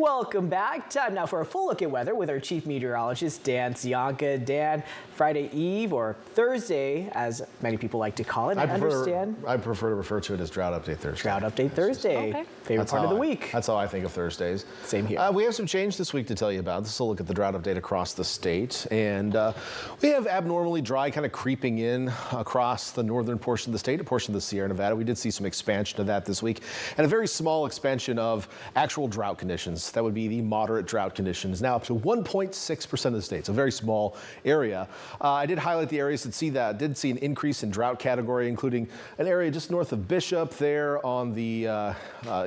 Welcome back. Time now for a full look at weather with our chief meteorologist, Dan Sionka. Dan, Friday Eve or Thursday, as many people like to call it. I prefer to refer to it as Drought Update Thursday. Drought Update Thursday. Okay. Favorite part of the week. That's how I think of Thursdays. Same here. We have some change this week to tell you about. This will look at the drought update across the state. And we have abnormally dry kind of creeping in across the northern portion of the state, a portion of the Sierra Nevada. We did see some expansion of that this week and a very small expansion of actual drought conditions. That would be the moderate drought conditions, now up to 1.6% of the state. It's a very small area. I did highlight the areas that did see an increase in drought category, including an area just north of Bishop there on the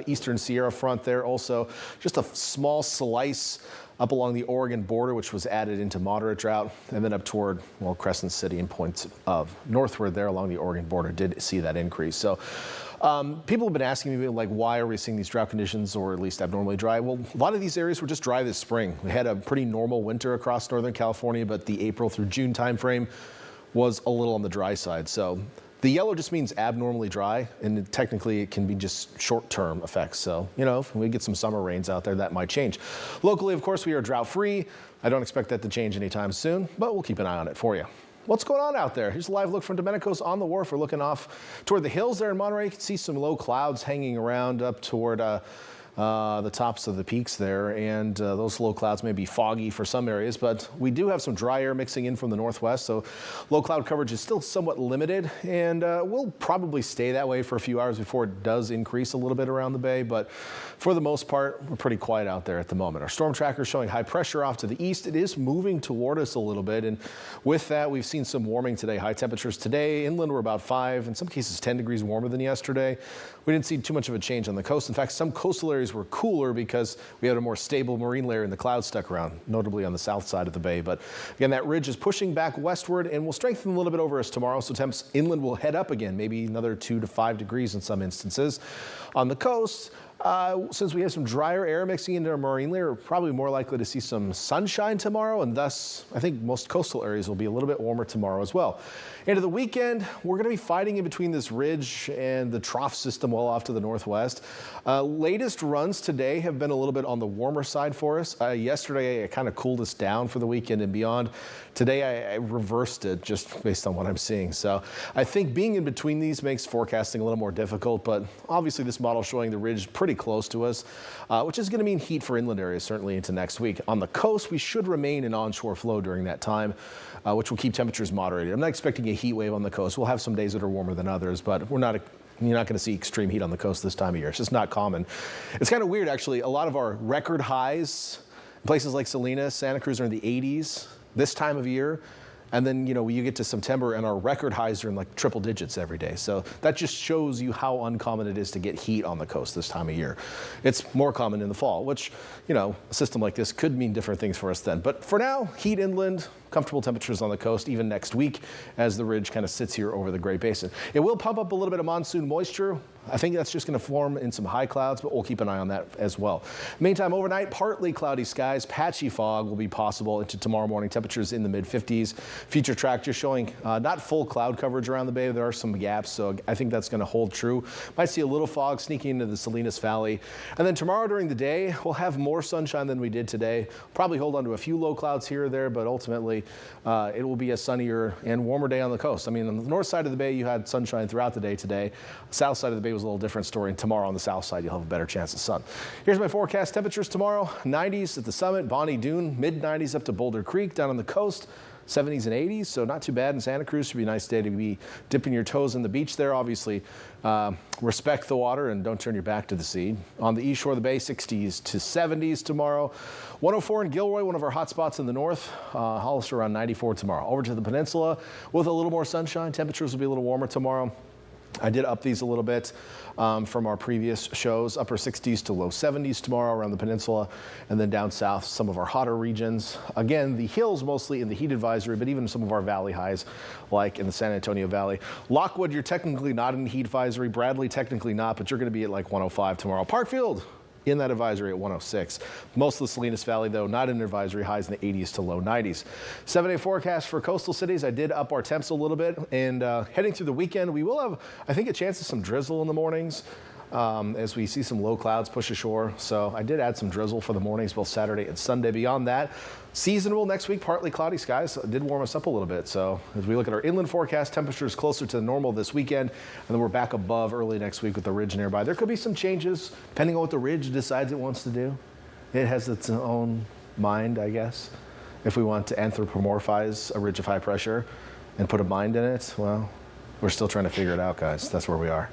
eastern Sierra front there. Also, just a small slice up along the Oregon border, which was added into moderate drought, and then up toward, well, Crescent City and points of northward there along the Oregon border did see that increase. So people have been asking me, like, why are we seeing these drought conditions, or at least abnormally dry? Well, a lot of these areas were just dry this spring. We had a pretty normal winter across Northern California, but the April through June timeframe was a little on the dry side. So the yellow just means abnormally dry, and technically it can be just short-term effects. So, you know, if we get some summer rains out there, that might change. Locally, of course, we are drought-free. I don't expect that to change anytime soon, but we'll keep an eye on it for you. What's going on out there? Here's a live look from Domenico's on the Wharf. We're looking off toward the hills there in Monterey. You can see some low clouds hanging around up toward the tops of the peaks there, and those low clouds may be foggy for some areas, but we do have some dry air mixing in from the northwest, so low cloud coverage is still somewhat limited, and will probably stay that way for a few hours before it does increase a little bit around the bay, but for the most part, we're pretty quiet out there at the moment. Our storm tracker is showing high pressure off to the east. It is moving toward us a little bit, and with that, we've seen some warming today. High temperatures today, inland were about 5, in some cases 10 degrees warmer than yesterday. We didn't see too much of a change on the coast. In fact, some coastal areas were cooler because we had a more stable marine layer and the clouds stuck around, notably on the south side of the bay. But again, that ridge is pushing back westward and will strengthen a little bit over us tomorrow. So temps inland will head up again, maybe another 2 to 5 degrees in some instances. On the coast, since we have some drier air mixing into our marine layer, we're probably more likely to see some sunshine tomorrow, and thus I think most coastal areas will be a little bit warmer tomorrow as well. Into the weekend, we're going to be fighting in between this ridge and the trough system well off to the northwest. Latest runs today have been a little bit on the warmer side for us. Yesterday, it kind of cooled us down for the weekend and beyond. Today, I reversed it just based on what I'm seeing. So I think being in between these makes forecasting a little more difficult, but obviously this model showing the ridge pretty close to us, which is going to mean heat for inland areas certainly into next week. On the coast, we should remain in onshore flow during that time, which will keep temperatures moderated. I'm not expecting a heat wave on the coast. We'll have some days that are warmer than others, but you're not going to see extreme heat on the coast this time of year. It's just not common. It's kind of weird, actually. A lot of our record highs, places like Salinas, Santa Cruz, are in the 80s this time of year. And then, you know, you get to September and our record highs are in like triple digits every day. So that just shows you how uncommon it is to get heat on the coast this time of year. It's more common in the fall, which, you know, a system like this could mean different things for us then. But for now, heat inland, comfortable temperatures on the coast, even next week as the ridge kind of sits here over the Great Basin. It will pump up a little bit of monsoon moisture. I think that's just going to form in some high clouds, but we'll keep an eye on that as well. Meantime, overnight, partly cloudy skies, patchy fog will be possible into tomorrow morning. Temperatures in the mid-50s. Future track just showing not full cloud coverage around the bay. There are some gaps, so I think that's going to hold true. Might see a little fog sneaking into the Salinas Valley. And then tomorrow during the day, we'll have more sunshine than we did today. Probably hold on to a few low clouds here or there, but ultimately it will be a sunnier and warmer day on the coast. I mean, on the north side of the bay, you had sunshine throughout the day today. South side of the bay was a little different story, and tomorrow on the south side, you'll have a better chance of sun. Here's my forecast. Temperatures tomorrow, 90s at the summit, Bonnie Doon, mid-90s up to Boulder Creek. Down on the coast, 70s and 80s, so not too bad in Santa Cruz. Should be a nice day to be dipping your toes in the beach there. Obviously, respect the water and don't turn your back to the sea. On the east shore of the bay, 60s to 70s tomorrow. 104 in Gilroy, one of our hot spots in the north. Hollister around 94 tomorrow. Over to the peninsula with a little more sunshine. Temperatures will be a little warmer tomorrow. I did up these a little bit from our previous shows. Upper 60s to low 70s tomorrow around the peninsula, and then down south, some of our hotter regions. Again, the hills mostly in the heat advisory, but even some of our valley highs, like in the San Antonio Valley. Lockwood, you're technically not in the heat advisory. Bradley, technically not, but you're going to be at like 105 tomorrow. Parkfield, in that advisory at 106. Most of the Salinas Valley, though, not in advisory, highs in the 80s to low 90s. 7-day forecast for coastal cities. I did up our temps a little bit, and heading through the weekend, we will have, I think, a chance of some drizzle in the mornings. as we see some low clouds push ashore. So I did add some drizzle for the mornings, both Saturday and Sunday. Beyond that, seasonable next week, partly cloudy skies. It did warm us up a little bit. So as we look at our inland forecast, temperatures closer to normal this weekend, and then we're back above early next week with the ridge nearby. There could be some changes depending on what the ridge decides it wants to do. It has its own mind, I guess. If we want to anthropomorphize a ridge of high pressure and put a mind in it, well, we're still trying to figure it out, guys. That's where we are.